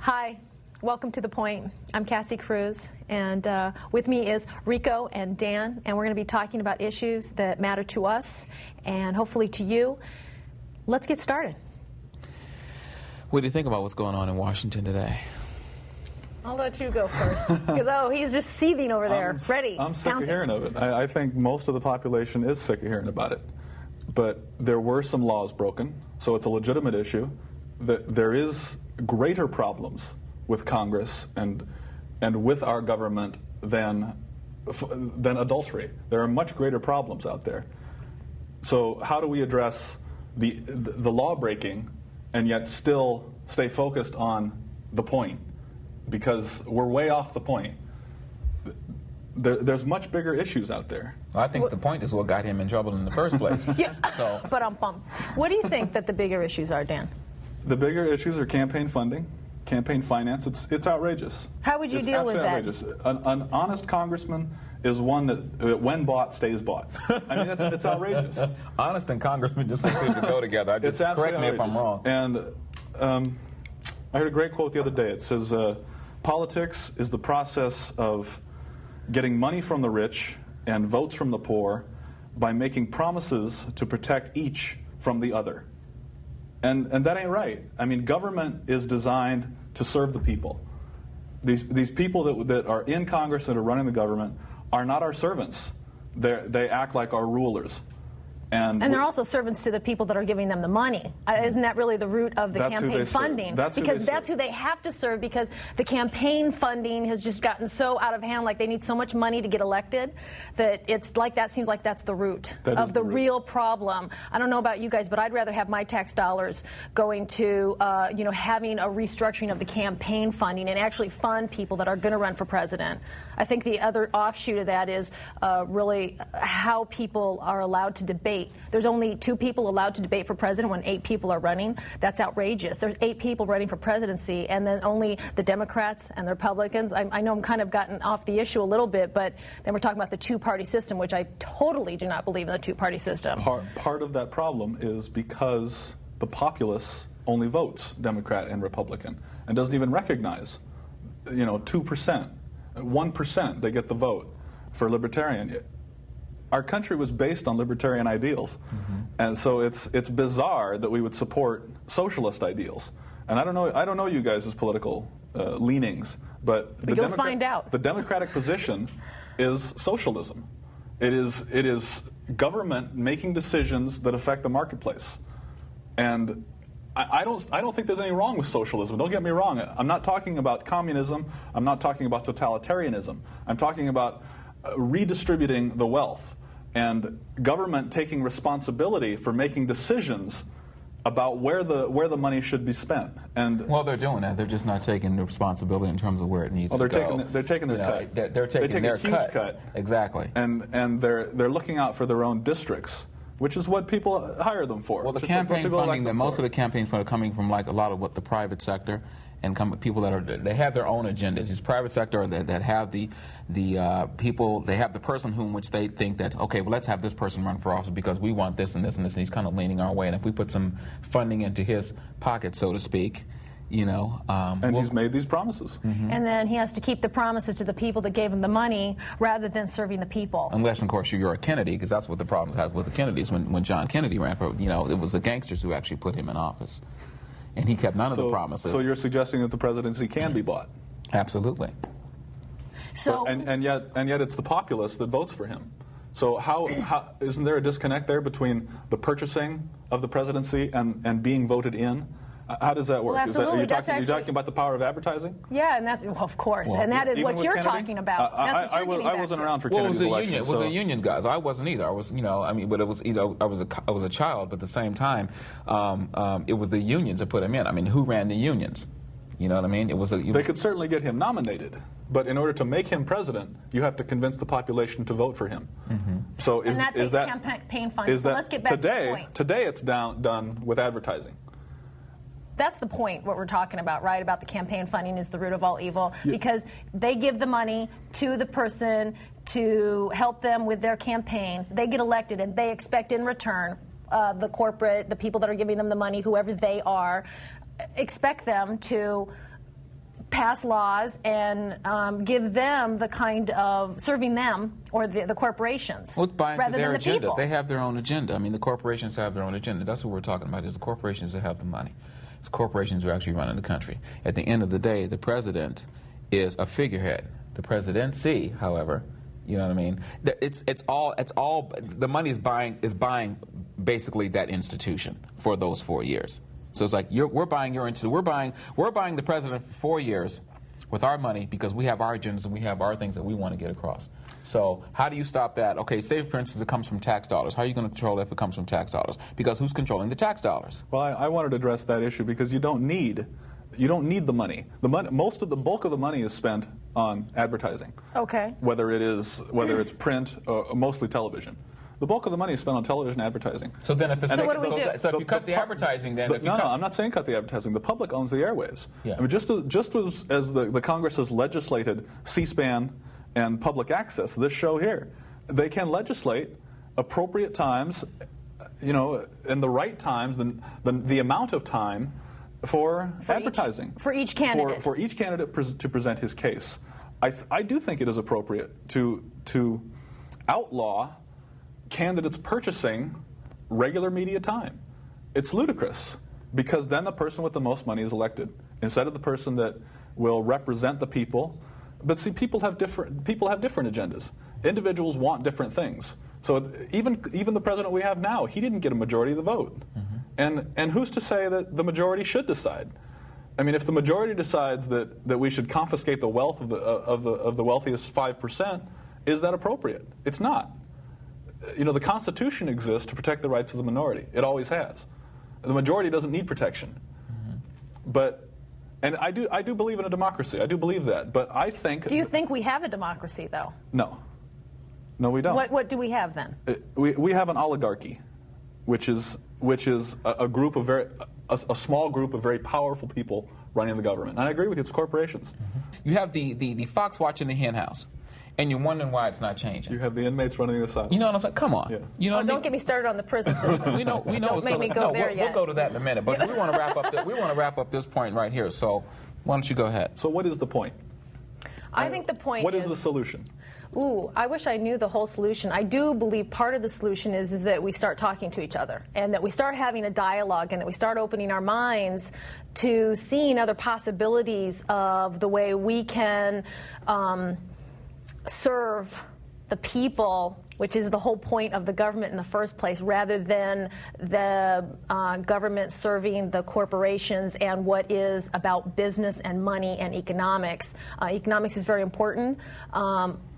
Hi, welcome to The Point. I'm Kassi Cruz, and with me is Rico and Dan, and we're going to be talking about issues that matter to us and hopefully to you. Let's get started. What do you think about what's going on in Washington today? I'll let you go first, because he's just seething over there, ready. I'm sick of hearing of it. I think most of the population is sick of hearing about it. But there were some laws broken, so it's a legitimate issue. There is greater problems with Congress and with our government than adultery. There are much greater problems out there. So how do we address the law breaking and yet still stay focused on the point? Because we're way off the point. There's much bigger issues out there. Well, I think the point is what got him in trouble in the first place. Yeah. So. But what do you think that the bigger issues are, Dan? The bigger issues are campaign funding, campaign finance. It's outrageous. How would you deal with that? Outrageous. An honest congressman is one that when bought, stays bought. I mean, it's outrageous. Honest and congressman just don't seem to go together. Correct me if I'm wrong. And I heard a great quote the other day. It says, politics is the process of getting money from the rich and votes from the poor by making promises to protect each from the other. And that ain't right. I mean, government is designed to serve the people. These people that are in Congress that are running the government are not our servants. They act like our rulers. And they're also servants to the people that are giving them the money. Isn't that really the root of the campaign funding? That's who they have to serve, because the campaign funding has just gotten so out of hand, like they need so much money to get elected, that it's like that seems like that's the root of the real problem. I don't know about you guys, but I'd rather have my tax dollars going to having a restructuring of the campaign funding and actually fund people that are going to run for president. I think the other offshoot of that is really how people are allowed to debate. There's only 2 people allowed to debate for president when 8 people are running. That's outrageous. There's 8 people running for presidency, and then only the Democrats and the Republicans. I know I'm kind of gotten off the issue a little bit, but then we're talking about the 2-party system, which I totally do not believe in the 2-party system. Part of that problem is because the populace only votes Democrat and Republican and doesn't even recognize, 2%, 1% they get the vote for Libertarian. Our country was based on libertarian ideals, and so it's bizarre that we would support socialist ideals. And I don't know you guys' political leanings, but you'll find out. The Democratic position is socialism. It is government making decisions that affect the marketplace, and I don't think there's any wrong with socialism. Don't get me wrong. I'm not talking about communism. I'm not talking about totalitarianism. I'm talking about redistributing the wealth and government taking responsibility for making decisions about where the money should be spent. And well, they're doing that. They're just not taking the responsibility in terms of where it needs to go. They're taking their cut. They're taking their a huge cut. Exactly. And they're looking out for their own districts, which is what people hire them for. Well, the campaign funding, most of the campaign funding are coming from like a lot of what the private sector and people that have their own agendas. These private sector that have the people, they have the person whom which they think that, okay, well, let's have this person run for office because we want this and this and this, and he's kind of leaning our way. And if we put some funding into his pocket, so to speak, and he's made these promises. And then he has to keep the promises to the people that gave him the money rather than serving the people. Unless, of course, you're a Kennedy, because that's what the problems had with the Kennedys. When John Kennedy ran for, it was the gangsters who actually put him in office. And he kept none of the promises. So you're suggesting that the presidency can be bought? Absolutely. So and yet it's the populace that votes for him. So how isn't there a disconnect there between the purchasing of the presidency and being voted in? How does that work? Well, absolutely. Are you talking about the power of advertising? Yeah, and that's of course, and that is what you're talking about. I wasn't around for Kennedy's election. It was a union, guys. I wasn't either. I was, but it was, I was a child, but at the same time, it was the unions that put him in. I mean, who ran the unions? You know what I mean? They could certainly get him nominated, but in order to make him president, you have to convince the population to vote for him. So that takes campaign funding. So let's get back to the point. Today it's done with advertising. That's the point, what we're talking about, right? About the campaign funding is the root of all evil. Yeah. Because they give the money to the person to help them with their campaign. They get elected, and they expect in return the people that are giving them the money, whoever they are, expect them to pass laws and give them the kind of serving them or the corporations well, it's buying rather to their than the agenda. people. They have their own agenda. I mean, the corporations have their own agenda. That's what we're talking about, is the corporations that have the money. It's corporations who are actually running the country. At the end of the day, the president is a figurehead. The presidency, however, you know what I mean? It's all the money is buying basically that institution for those 4 years. So it's like we're buying your institution. We're buying the president for 4 years with our money because we have our agendas and we have our things that we want to get across. So how do you stop that? Okay, say for instance it comes from tax dollars. How are you going to control that if it comes from tax dollars? Because who's controlling the tax dollars? Well, I wanted to address that issue because you don't need the money. Most of the bulk of the money is spent on advertising. Okay. Whether it's print or mostly television. The bulk of the money is spent on television advertising. So then, if what do we do? So if you cut the advertising, then no, I'm not saying cut the advertising. The public owns the airwaves. Yeah. I mean, just as the Congress has legislated C-SPAN and public access, this show here, they can legislate appropriate times, and the right times, the amount of time for advertising for each candidate. For each candidate to present his case. I do think it is appropriate to outlaw candidates purchasing regular media time. It's ludicrous because then the person with the most money is elected instead of the person that will represent the people. But see, people have different agendas. Individuals want different things. So even the president we have now, he didn't get a majority of the vote. Mm-hmm. And who's to say that the majority should decide? I mean, if the majority decides that we should confiscate the wealth of the wealthiest 5%, is that appropriate? It's not. The Constitution exists to protect the rights of the minority. It always has. The majority doesn't need protection. Mm-hmm. And I do believe in a democracy. I do believe that. But I think. Do you think we have a democracy, though? No. No, we don't. What do we have then? We have an oligarchy, which is a group of a small group of very powerful people running the government. And I agree with you. It's corporations. Mm-hmm. You have the fox watching the hen house. And you're wondering why it's not changing. You have the inmates running the asylum. You know what I'm saying? Come on. Yeah. You know don't get me started on the prison system. we know. Don't make me go there yet. We'll go to that in a minute. But we want to wrap up. We want to wrap up this point right here. So why don't you go ahead? So what is the point? I think the point. What is the solution? Ooh, I wish I knew the whole solution. I do believe part of the solution is that we start talking to each other and that we start having a dialogue and that we start opening our minds to seeing other possibilities of the way we can serve the people, which is the whole point of the government in the first place, rather than the government serving the corporations and what is about business and money and economics. Economics is very important.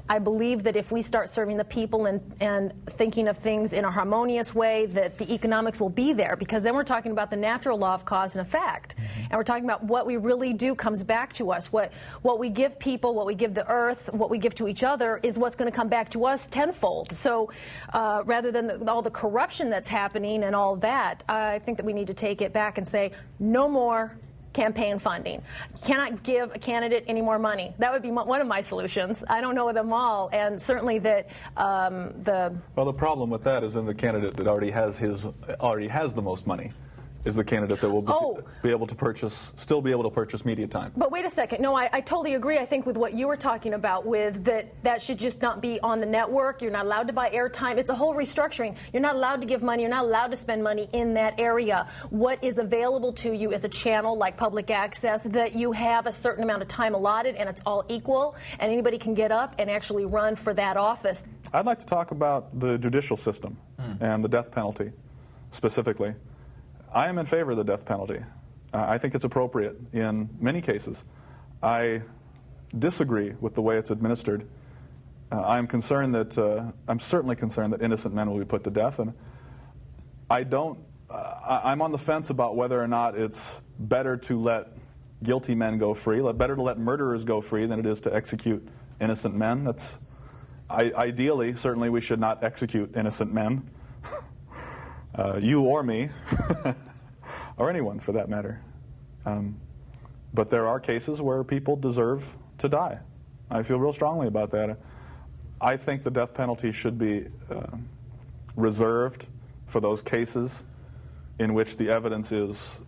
I believe that if we start serving the people and thinking of things in a harmonious way, that the economics will be there, because then we're talking about the natural law of cause and effect. Mm-hmm. And we're talking about what we really do comes back to us. What we give people, what we give the earth, what we give to each other is what's going to come back to us tenfold. So rather than all the corruption that's happening and all that, I think that we need to take it back and say, no more campaign funding. Cannot give a candidate any more money. That would be one of my solutions. I don't know them all, and certainly that Well, the problem with that is in the candidate that already has the most money is the candidate that will be able to still be able to purchase media time. But wait a second. No, I totally agree. I think with what you were talking about, with that should just not be on the network. You're not allowed to buy airtime. It's a whole restructuring. You're not allowed to give money. You're not allowed to spend money in that area. What is available to you is a channel like public access, that you have a certain amount of time allotted and it's all equal, and anybody can get up and actually run for that office. I'd like to talk about the judicial system and the death penalty specifically. I am in favor of the death penalty. I think it's appropriate in many cases. I disagree with the way it's administered. I'm certainly concerned that innocent men will be put to death, and I'm on the fence about whether or not it's better to let guilty men go free, better to let murderers go free than it is to execute innocent men. Ideally, certainly we should not execute innocent men. You or me, or anyone for that matter. But there are cases where people deserve to die. I feel real strongly about that. I think the death penalty should be reserved for those cases in which the evidence is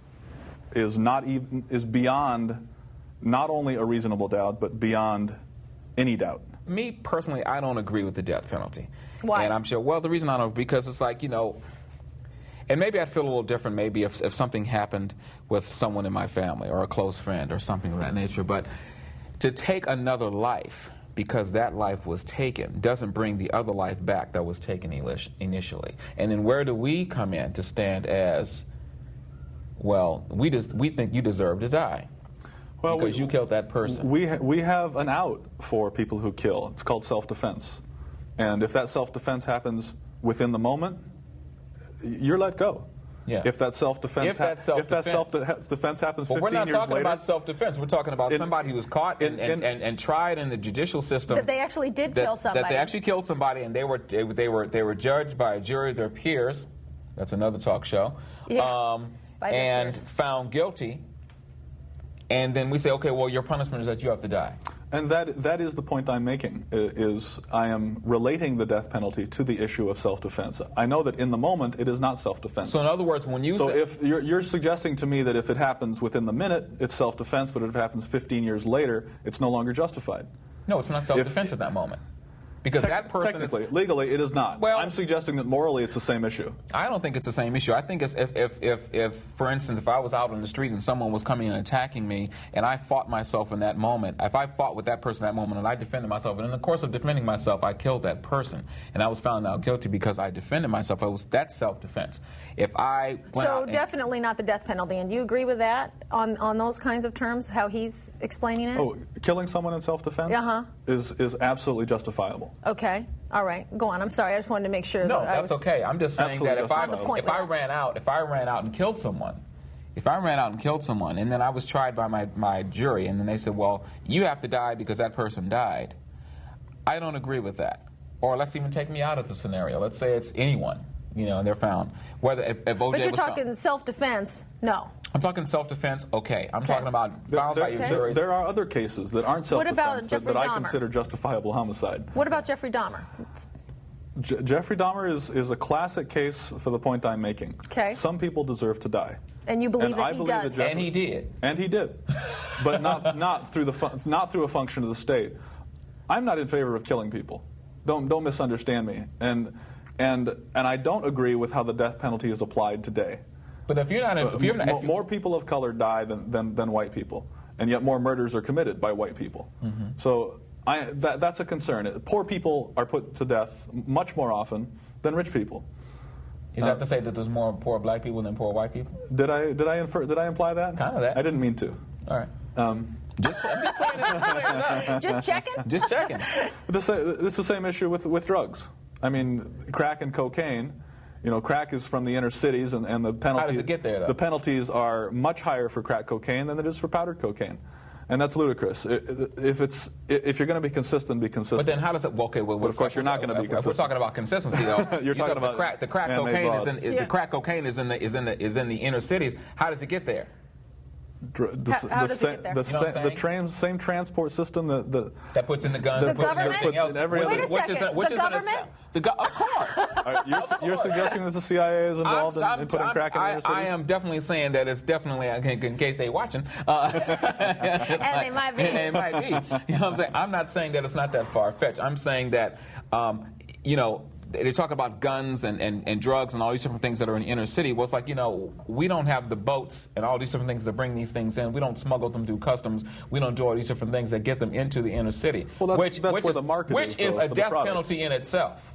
beyond not only a reasonable doubt, but beyond any doubt. Me, personally, I don't agree with the death penalty. Why? And I'm sure, well, the reason I don't, because it's like, and maybe I'd feel a little different maybe if something happened with someone in my family or a close friend or something of that nature. But to take another life because that life was taken doesn't bring the other life back that was taken initially. And then where do we come in to stand as, well, we think you deserve to die because you killed that person. We have an out for people who kill. It's called self-defense. And if that self-defense happens within the moment, you're let go. Yeah. If that self-defense happens 15 years later. But we're not talking about self-defense. We're talking about somebody who was caught and tried in the judicial system. That they actually did kill somebody. That they actually killed somebody, and they were judged by a jury of their peers. That's another talk show. Yeah. And found guilty. And then we say, okay, well, your punishment is that you have to die. And that is the point I'm making, is I am relating the death penalty to the issue of self-defense. I know that in the moment it is not self-defense. So in other words, when you if you're suggesting to me that if it happens within the minute, it's self-defense, but if it happens 15 years later, it's no longer justified. No, it's not self-defense at that moment. Because that person technically, legally, it is not. Well, I'm suggesting that morally it's the same issue. I don't think it's the same issue. I think it's if for instance, if I was out on the street and someone was coming and attacking me, and I fought myself in that moment, if I fought with that person in that moment and I defended myself, and in the course of defending myself, I killed that person, and I was found out guilty because I defended myself, that's self-defense. If I definitely not the death penalty, and do you agree with that on those kinds of terms, how he's explaining it? Oh, killing someone in self-defense is absolutely justifiable. Okay, all right, go on. I'm sorry, I just wanted to make sure. No, that's okay. I'm just saying that if I ran out and killed someone, and then I was tried by my jury, and then they said, well, you have to die because that person died, I don't agree with that. Or let's even take me out of the scenario. Let's say it's anyone. And they're found. Whether if OJ but you're was talking found. Self-defense, no. I'm talking self-defense, okay. I'm talking about found by your jury. There are other cases that aren't self-defense that I Dahmer? consider justifiable homicide. What about Jeffrey Dahmer? Jeffrey Dahmer is a classic case for the point I'm making. Okay. Some people deserve to die. And you believe that he does. And he did. And he did. But not through a function of the state. I'm not in favor of killing people. Don't misunderstand me. And I don't agree with how the death penalty is applied today. But if you're not, more people of color die than white people, and yet more murders are committed by white people. Mm-hmm. So that's a concern. Poor people are put to death much more often than rich people. Is that to say that there's more poor black people than poor white people? Did I imply that? Kind of that. I didn't mean to. All right. I'm just checking. Just checking. This is the same issue with drugs. I mean, crack and cocaine. Crack is from the inner cities, and the penalties. How does it get there, though? The penalties are much higher for crack cocaine than it is for powdered cocaine, and that's ludicrous. If you're going to be consistent, be consistent. But then, how does it? Okay, well, but of course, you're not going to be consistent. We're talking about consistency, though. You're talking about the crack cocaine the crack cocaine is in the inner cities. How does it get there? How does it get there? The same transport system that puts in the guns. The government? Wait a second. The government? Of course. You're suggesting that the CIA is involved in putting crack in the inner cities? I am definitely saying that it's definitely, in case they're watching. And they might be. They might be. You know what I'm saying? I'm not saying that it's not that far-fetched. I'm saying that, they talk about guns and drugs and all these different things that are in the inner city. Well, it's like, we don't have the boats and all these different things that bring these things in. We don't smuggle them through customs. We don't do all these different things that get them into the inner city. Well, that's where the market is. Which is a death penalty in itself.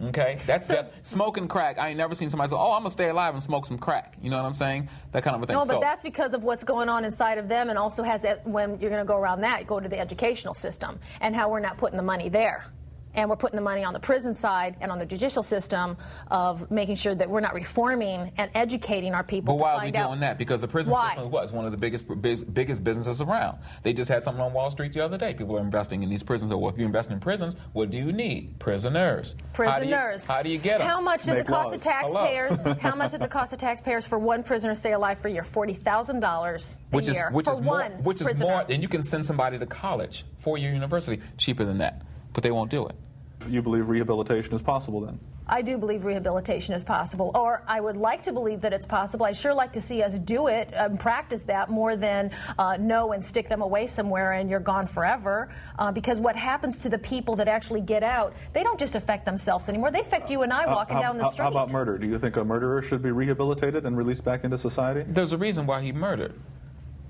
Okay? That's death. Smoking crack. I ain't never seen somebody say, I'm going to stay alive and smoke some crack. You know what I'm saying? That kind of a thing. No, but that's because of what's going on inside of them, and also when you're going to go around that, go to the educational system and how we're not putting the money there. And we're putting the money on the prison side and on the judicial system of making sure that we're not reforming and educating our people. But why are we doing that? Because the prison system was one of the biggest businesses around. They just had something on Wall Street the other day. People are investing in these prisons. Well, if you invest in prisons, what do you need? Prisoners. Prisoners. How do you get them? How much does it cost the taxpayers? How much does it cost the taxpayers for one prisoner to stay alive for a year? $40,000 a year for one prisoner. Which is more, and you can send somebody to college, 4-year university, cheaper than that. But they won't do it. You believe rehabilitation is possible then? I do believe rehabilitation is possible, or I would like to believe that it's possible. I'd sure like to see us do it, practice that more than know and stick them away somewhere and you're gone forever. Because what happens to the people that actually get out, they don't just affect themselves anymore. They affect you and I walking down the street. How about murder? Do you think a murderer should be rehabilitated and released back into society? There's a reason why he murdered.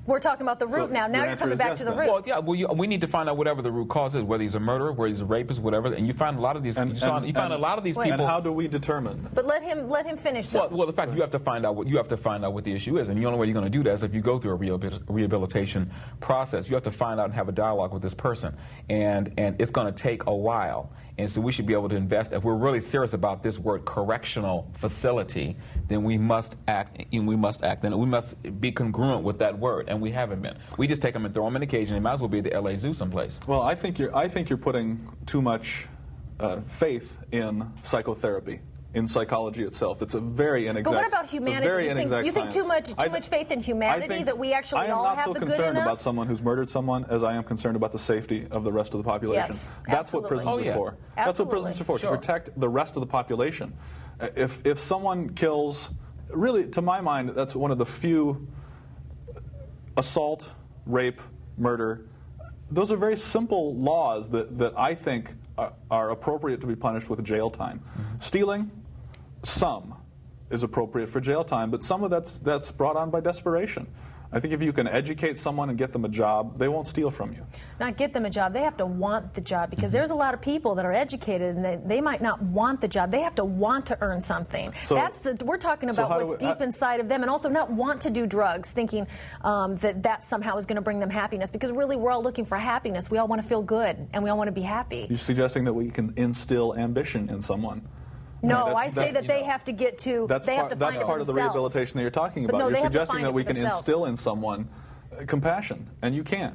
We're talking about the root now. Now you're coming back to the root. Well, yeah. Well, we need to find out whatever the root cause is, whether he's a murderer, whether he's a rapist, whatever. And you find a lot of these. You find a lot of these people. And how do we determine? But let him finish. Well, the fact you have to find out what the issue is, and the only way you're going to do that is if you go through a rehabilitation process. You have to find out and have a dialogue with this person, and it's going to take a while. And so we should be able to invest. If we're really serious about this word correctional facility, then we must act. And we must be congruent with that word, and we haven't been. We just take them and throw them in a cage, and they might as well be at the LA Zoo someplace. Well, I think you're putting too much faith in psychotherapy, in psychology itself. It's a very inexact. But what about humanity? You think too much faith in humanity that we actually all have the good in us? I am not so concerned about someone who's murdered someone as I am concerned about the safety of the rest of the population. Yes, that's what prisons are for. Absolutely. That's what prisons are for, to protect the rest of the population. If someone kills, really, to my mind, that's one of the few assault, rape, murder. Those are very simple laws that I think are appropriate to be punished with jail time. Mm-hmm. Stealing, some is appropriate for jail time, but some of that's brought on by desperation. I think if you can educate someone and get them a job, they won't steal from you. Not get them a job. They have to want the job, because there's a lot of people that are educated and they might not want the job. They have to want to earn something. So, we're talking about what's deep inside of them, and also not want to do drugs, thinking that somehow is going to bring them happiness, because really we're all looking for happiness. We all want to feel good, and we all want to be happy. You're suggesting that we can instill ambition in someone. No, I say that they have to get to. That's part of the rehabilitation that you're talking about. You're suggesting that we can instill in someone compassion, and you can't.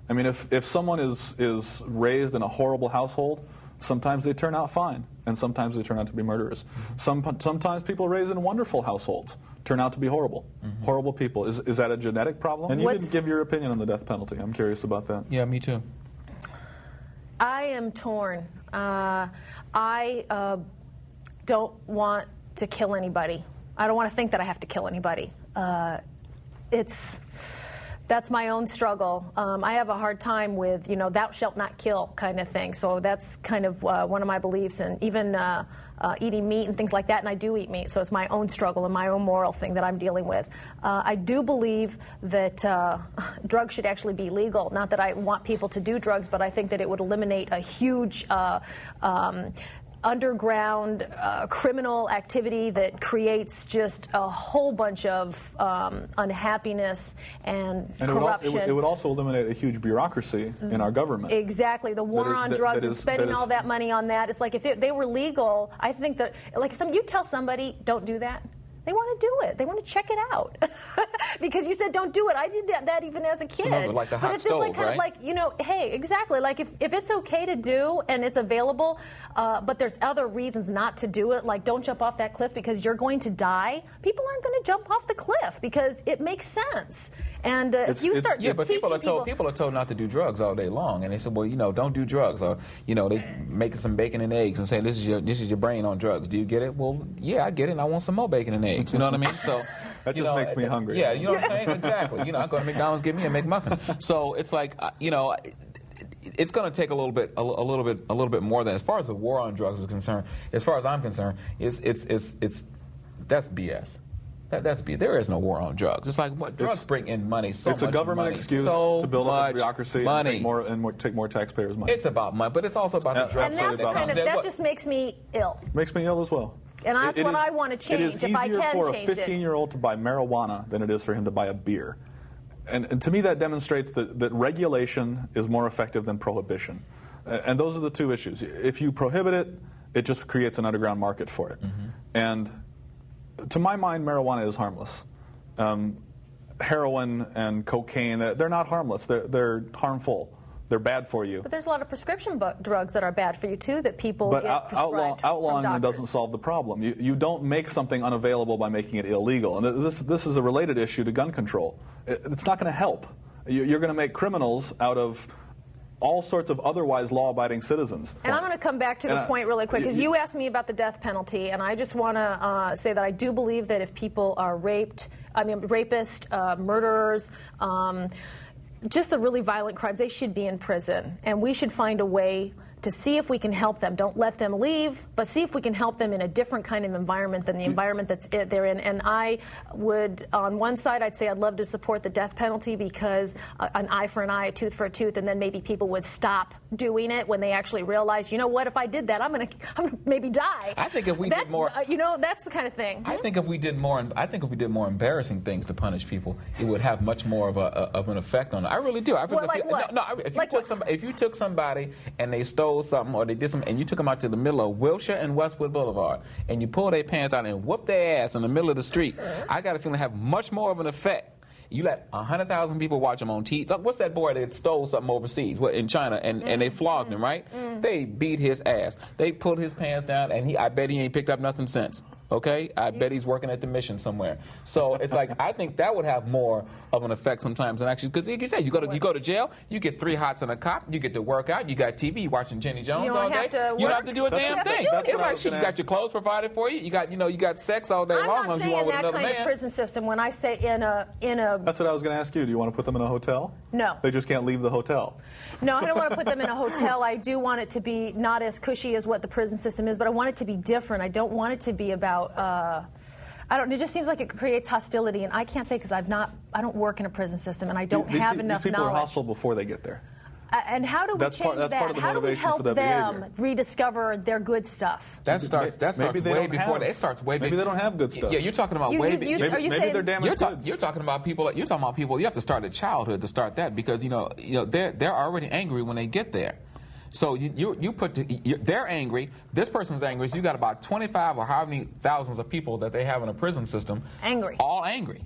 I mean, if someone is raised in a horrible household, sometimes they turn out fine, and sometimes they turn out to be murderers. Sometimes people raised in wonderful households turn out to be horrible. Horrible people. Is that a genetic problem? And you didn't give your opinion on the death penalty. I'm curious about that. Yeah, me too. I am torn. I don't want to kill anybody. I don't want to think that I have to kill anybody. That's my own struggle. I have a hard time with, thou shalt not kill kind of thing. So that's kind of one of my beliefs, and even eating meat and things like that. And I do eat meat, so it's my own struggle and my own moral thing that I'm dealing with. I do believe that drugs should actually be legal. Not that I want people to do drugs, but I think that it would eliminate a huge underground criminal activity that creates just a whole bunch of unhappiness and corruption. It would also eliminate a huge bureaucracy in our government. Exactly. The war on drugs and spending all that money on that. It's like if they were legal, I think that, like, you tell somebody, don't do that, they want to do it. They want to check it out. Because you said don't do it. I did that even as a kid. So like the hot stove, like kind right? of like, hey, exactly. Like if it's okay to do and it's available, but there's other reasons not to do it, like don't jump off that cliff because you're going to die, people aren't going to jump off the cliff because it makes sense. And if you start but people are told not to do drugs all day long, and they said, well, don't do drugs, or they make some bacon and eggs and say this is your brain on drugs. Do you get it? Well, yeah, I get it. And I want some more bacon and eggs. You know what I mean? So that just makes me hungry. Yeah, you know what I'm saying? Exactly. I go to McDonald's, give me a McMuffin. So it's like it's going to take a little bit more than, as far as the war on drugs is concerned. As far as I'm concerned, that's BS. That's BS. There is no war on drugs. It's like drugs bring in money. It's a government excuse to build up a bureaucracy and take more taxpayers' money. It's about money, but it's also about the drugs. And that just makes me ill. Makes me ill as well. And that's what I want to change, if I can change it. It is easier for a 15-year-old to buy marijuana than it is for him to buy a beer. And to me, that demonstrates that regulation is more effective than prohibition. And those are the two issues. If you prohibit it, it just creates an underground market for it. And to my mind, marijuana is harmless. Heroin and cocaine, they're not harmless. They're harmful. They're bad for you. But there's a lot of prescription drugs that are bad for you, too, that people get prescribed outlawing from them doesn't solve the problem. You don't make something unavailable by making it illegal. And this is a related issue to gun control. It's not going to help. You're going to make criminals out of all sorts of otherwise law-abiding citizens. And I'm going to come back to the point really quick, because you asked me about the death penalty, and I just want to say that I do believe that if people are rapists, murderers, just the really violent crimes, they should be in prison. And we should find a way to see if we can help them. Don't let them leave, but see if we can help them in a different kind of environment than the environment that they're in. And I would, on one side, I'd say I'd love to support the death penalty, because an eye for an eye, a tooth for a tooth, and then maybe people would stop doing it when they actually realize, you know what, if I did that, I'm gonna maybe die. I think if we did more, that's the kind of thing. I think if we did more, embarrassing things to punish people, it would have much more of an effect on it. I really do. If you took somebody and they stole something, or they did something, and you took them out to the middle of Wilshire and Westwood Boulevard, and you pulled their pants out and whooped their ass in the middle of the street, I got a feeling it have much more of an effect. You let 100,000 people watch them on TV. What's that boy that stole something overseas in China, and they flogged him, right? They beat his ass. They pulled his pants down, and I bet he ain't picked up nothing since. Okay? I bet he's working at the mission somewhere. So it's like, I think that would have more of an effect sometimes than actually, because like you said, you go to jail, you get 3 hots and a cop, you get to work out, you got TV, you watching Jenny Jones all day. You don't have to do a damn thing. It's like shit, you got your clothes provided for you, you got sex all day long as you want with another man. I'm not saying that kind of prison system when I say in a... That's what I was going to ask you. Do you want to put them in a hotel? No. They just can't leave the hotel. No, I don't want to put them in a hotel. I do want it to be not as cushy as what the prison system is, but I want it to be different. I don't want it to be about... it just seems like it creates hostility, and I can't say because I don't work in a prison system, and I don't have enough knowledge. These people are hostile before they get there. And how do we change that? Part of the how do we help them rediscover their good stuff? That starts way before. It starts way before. Maybe they don't have good stuff. Yeah, you're talking about way before. Maybe they're damaged goods. You're talking about people. You have to start at childhood to start that, because they're already angry when they get there. So they're angry. This person's angry. So you got about 25 or how many thousands of people that they have in a prison system. Angry. All angry.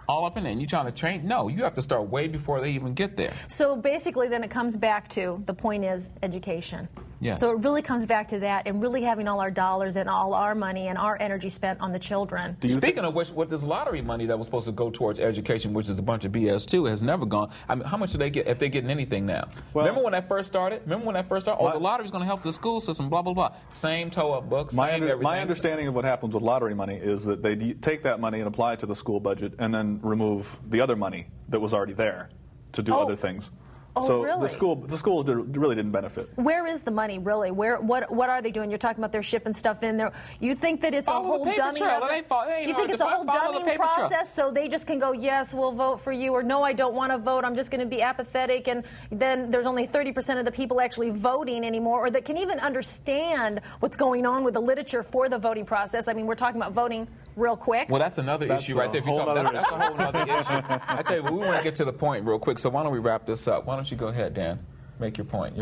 All up in there. And you trying to train? No, you have to start way before they even get there. So basically, then it comes back to the point is education. Yeah. So it really comes back to that, and really having all our dollars and all our money and our energy spent on the children. Speaking of which, with this lottery money that was supposed to go towards education, which is a bunch of BS too, has never gone. I mean, how much do they get if they're getting anything now? Well, remember when that first started? Oh, the lottery's going to help the school system. Blah blah blah. Same toe-up books. My understanding of what happens with lottery money is that they take that money and apply it to the school budget, and then remove the other money that was already there to do other things. Oh, so really? the schools really didn't benefit. Where is the money, really? What are they doing? You're talking about they're shipping stuff in there. You think that it's a whole dumbing? You think it's a whole dumbing process, so they just can go, yes, we'll vote for you, or no, I don't want to vote, I'm just going to be apathetic, and then there's only 30% of the people actually voting anymore, or that can even understand what's going on with the literature for the voting process. I mean, we're talking about voting real quick. Well, that's another issue right there. That's a whole other issue. I tell you what, we want to get to the point real quick, so why don't we wrap this up? Why don't you go ahead, Dan? Make your point.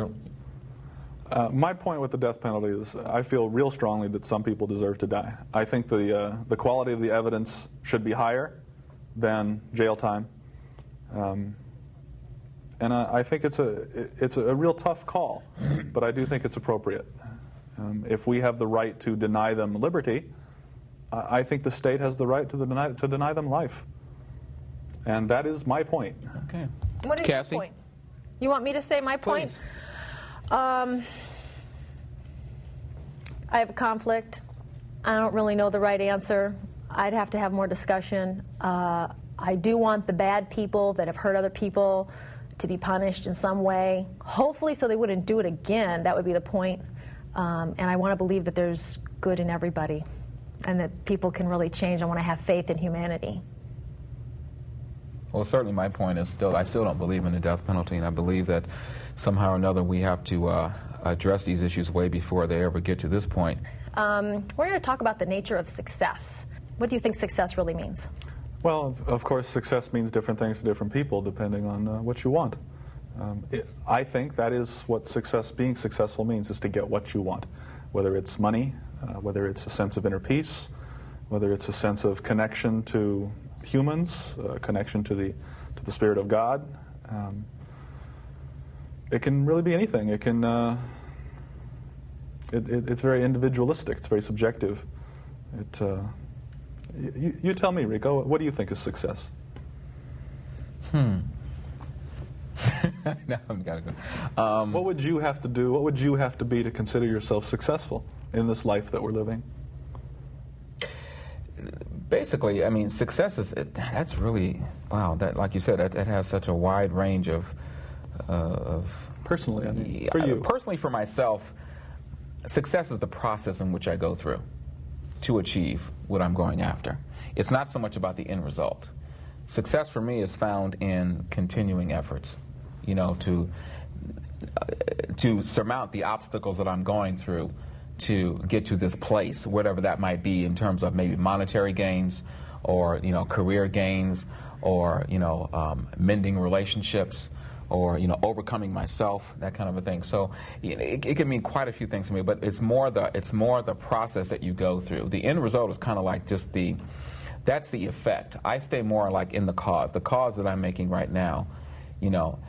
My point with the death penalty is I feel real strongly that some people deserve to die. I think the quality of the evidence should be higher than jail time. And I think it's a real tough call, but I do think it's appropriate. If we have the right to deny them liberty, I think the state has the right to deny them life. And that is my point. Okay. What is Kassi? your point? You want me to say my point? Please. I have a conflict. I don't really know the right answer. I'd have to have more discussion. I do want the bad people that have hurt other people to be punished in some way, hopefully so they wouldn't do it again. That would be the point. And I want to believe that there's good in everybody and that people can really change. I want to have faith in humanity. Well, certainly my point is I still don't believe in the death penalty, and I believe that somehow or another we have to address these issues way before they ever get to this point. We're going to talk about the nature of success. What do you think success really means? Well, of course, success means different things to different people depending on what you want. I think that is what being successful means, is to get what you want, whether it's money, whether it's a sense of inner peace, whether it's a sense of connection to humans, connection to the Spirit of God. It can really be anything. It can. It's very individualistic. It's very subjective. You tell me, Rico. What do you think is success? No, I've got to go. What would you have to do? What would you have to be to consider yourself successful in this life that we're living? Basically, I mean, success is that's really wow. That, like you said, it has such a wide range of. Personally, I mean, for you. Personally, for myself, success is the process in which I go through to achieve what I'm going after. It's not so much about the end result. Success for me is found in continuing efforts, you know, to surmount the obstacles that I'm going through to get to this place, whatever that might be in terms of maybe monetary gains or, you know, career gains or, you know, mending relationships or, you know, overcoming myself, that kind of a thing. So it can mean quite a few things to me, but it's more the process that you go through. The end result is kind of like just that's the effect. I stay more like in the cause that I'm making right now, you know.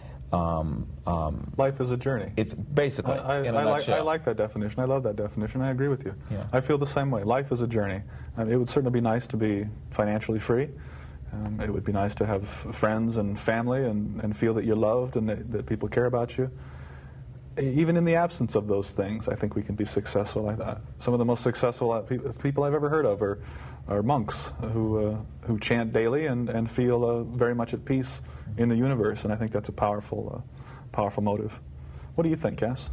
Life is a journey. It's basically, in a nutshell. I like that definition. I love that definition. I agree with you. Yeah. I feel the same way. Life is a journey. It would certainly be nice to be financially free. It would be nice to have friends and family and feel that you're loved and that people care about you. Even in the absence of those things, I think we can be successful like that. Some of the most successful people I've ever heard of are monks who chant daily and feel very much at peace in the universe, and I think that's a powerful motive. What do you think, Cass?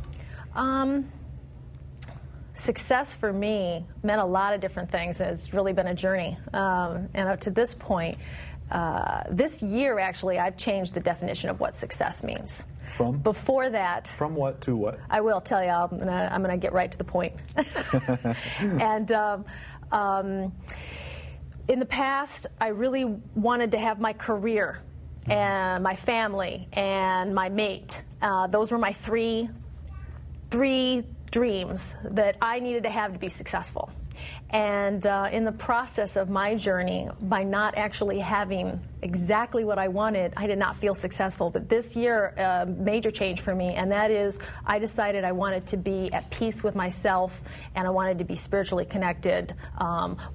Success for me meant a lot of different things. It's really been a journey. And up to this point, this year actually, I've changed the definition of what success means. From? Before that. From what to what? I will tell you. I'm gonna get right to the point. And in the past, I really wanted to have my career and my family and my mate. Those were my three dreams that I needed to have to be successful. And in the process of my journey, by not actually having exactly what I wanted, I did not feel successful. But this year, a major change for me, and that is I decided I wanted to be at peace with myself, and I wanted to be spiritually connected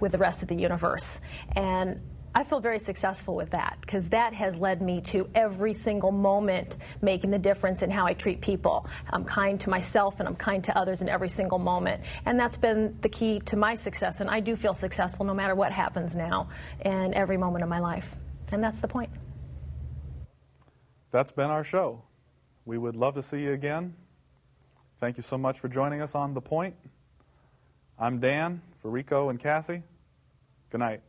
with the rest of the universe. And I feel very successful with that, because that has led me to every single moment making the difference in how I treat people. I'm kind to myself and I'm kind to others in every single moment. And that's been the key to my success. And I do feel successful no matter what happens now in every moment of my life. And that's the point. That's been our show. We would love to see you again. Thank you so much for joining us on The Point. I'm Dan for Rico and Kassi. Good night.